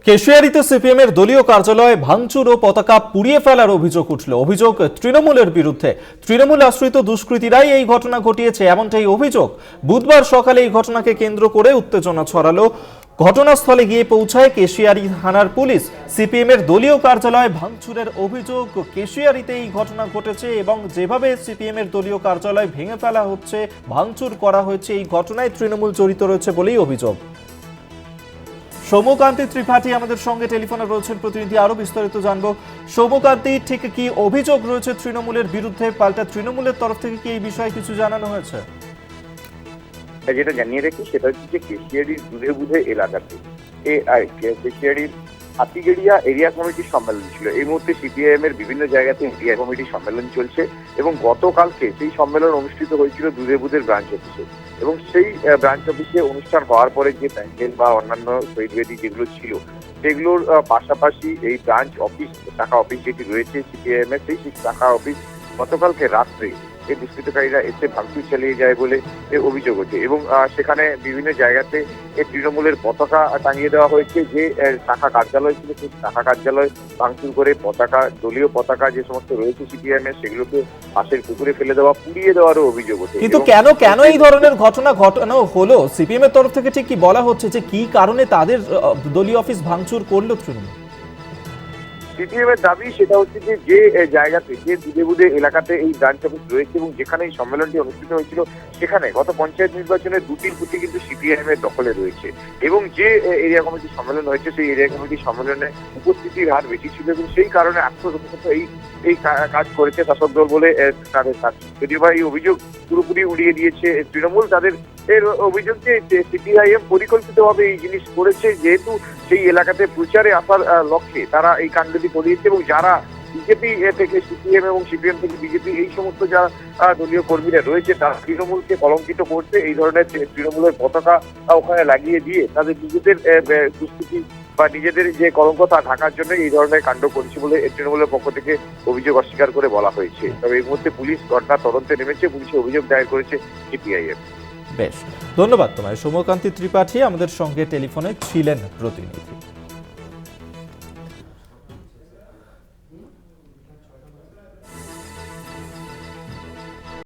কেশিয়ারিতে CPM এর দলীয় কার্যালয়ে ভাঙচুর ও পতাকা পুড়িয়ে ফেলার অভিযোগ উঠল। অভিযোগ তৃণমূলের বিরুদ্ধে। তৃণমূল আশ্রিত দুষ্কৃতীরাই এই ঘটনা ঘটিয়েছে, এমনটাই অভিযোগ। বুধবার সকালে এই ঘটনাকে কেন্দ্র করে উত্তেজনা ছড়ালো। ঘটনাস্থলে গিয়ে পৌঁছায় কেশিয়ারি থানার পুলিশ। সিপিএম এর দলীয় কার্যালয়ে ভাঙচুরের অভিযোগ। কেশিয়ারিতে এই ঘটনা ঘটেছে এবং যেভাবে সিপিএম এর দলীয় কার্যালয় ভেঙে ফেলা হচ্ছে, ভাঙচুর করা হয়েছে, এই ঘটনায় তৃণমূল জড়িত রয়েছে বলেই অভিযোগ। সৌম্যকান্তি ত্রিপাঠী আমাদের সঙ্গে টেলিফোনে রয়েছেন প্রতিনিধি, আরো বিস্তারিত জানবো। সৌম্যকান্তি, ঠিক কি অভিযোগ রয়েছে তৃণমূলের বিরুদ্ধে? পাল্টা তৃণমূলের তরফ থেকে কি এই বিষয়ে কিছু জানানো হয়েছে? যেটা জানিয়ে রাখি সেটা হচ্ছে যে কেশিয়ারির দুধে বুধে এলাকাতে কেশিয়ারির হাতিগেড়িয়া এরিয়া কমিটির সম্মেলন ছিল। এই মুহূর্তে সিপিআইএম এর বিভিন্ন জায়গাতে এরিয়া কমিটির সম্মেলন চলছে এবং গতকালকে সেই সম্মেলন অনুষ্ঠিত হয়েছিল দুধে বুধের ব্রাঞ্চ অফিসে। এবং সেই ব্রাঞ্চ অফিসে অনুষ্ঠান হওয়ার পরে যে প্যান্ডেল বা অন্যান্য শহীদ বেদি যেগুলো ছিল সেগুলোর পাশাপাশি এই ব্রাঞ্চ অফিস, শাখা অফিস যেটি রয়েছে সিপিআইএম এর, সেই শাখা অফিস গতকালকে রাত্রে এই দুষ্কৃতকারীরা এসে ভাঙচুর চালিয়ে যায় বলে অভিযোগ হচ্ছে। এবং সেখানে বিভিন্ন জায়গাতে তৃণমূলের পতাকা টাঙিয়ে দেওয়া হয়েছে। যে শাখা কার্যালয় ছিল সেই শাখা কার্যালয় ভাঙচুর করে পতাকা, দলীয় পতাকা যে সমস্ত রয়েছে সিপিআইএম এর, সেগুলোকে পাশের পুকুরে ফেলে দেওয়া, পুড়িয়ে দেওয়ারও অভিযোগ হচ্ছে। কিন্তু কেন এই ধরনের ঘটনা ঘটানো হলো? সিপিএম এর তরফ থেকে ঠিক কি বলা হচ্ছে যে কি কারণে তাদের দলীয় অফিস ভাঙচুর করলো তৃণমূল? সিপিএম এর দাবি সেটা হচ্ছে যে জায়গাতে, যে দুধে বুধে এলাকাতে এই ব্রাঞ্চ অফিস রয়েছে এবং যেখানে এই সম্মেলনটি অনুষ্ঠিত হয়েছিল সেখানে গত পঞ্চায়েত নির্বাচনে দুটির প্রতি কিন্তু সিপিআইএম এর দখলে রয়েছে। এবং যে এরিয়া কমিটির সম্মেলন হয়েছে সেই এরিয়া কমিটির সম্মেলনে উপস্থিতির হার বেশি ছিল এবং সেই কারণে আত্মরক্ষিত এই কাজ করেছে শাসক দল বলে তাদের কাজ। যদিও বা এই অভিযোগ পুরোপুরি উড়িয়ে দিয়েছে তৃণমূল। তাদের এর অভিযোগ যে সিপিআইএম পরিকল্পিতভাবে এই জিনিস করেছে, যেহেতু সেই এলাকাতে প্রচারে আসার লক্ষ্যে তারা এই কাণ্ডটি করিয়েছে। এবং যারা বিজেপি থেকে সিপিএম এবং সিপিএম থেকে বিজেপি এই সমস্ত যারা দলীয় কর্মীরা রয়েছে তারা তৃণমূলকে কলঙ্কিত করতে এই ধরনের তৃণমূলের পতাকা ওখানে লাগিয়ে দিয়ে তাদের নিজেদের দুষ্কৃতি বা নিজেদের যে কলঙ্ক তা ঢাকার জন্য এই ধরনের কাণ্ড করছে বলে তৃণমূলের পক্ষ থেকে অভিযোগ অস্বীকার করে বলা হয়েছে। তবে এই মুহূর্তে পুলিশ ঘটনা তদন্তে নেমেছে, পুলিশে অভিযোগ দায়ের করেছে সিপিআইএম। বেশ, ধন্যবাদ তোমায়। সৌম্যকান্তি ত্রিপাঠী আমাদের সঙ্গে টেলিফোনে ছিলেন প্রতিনিধি।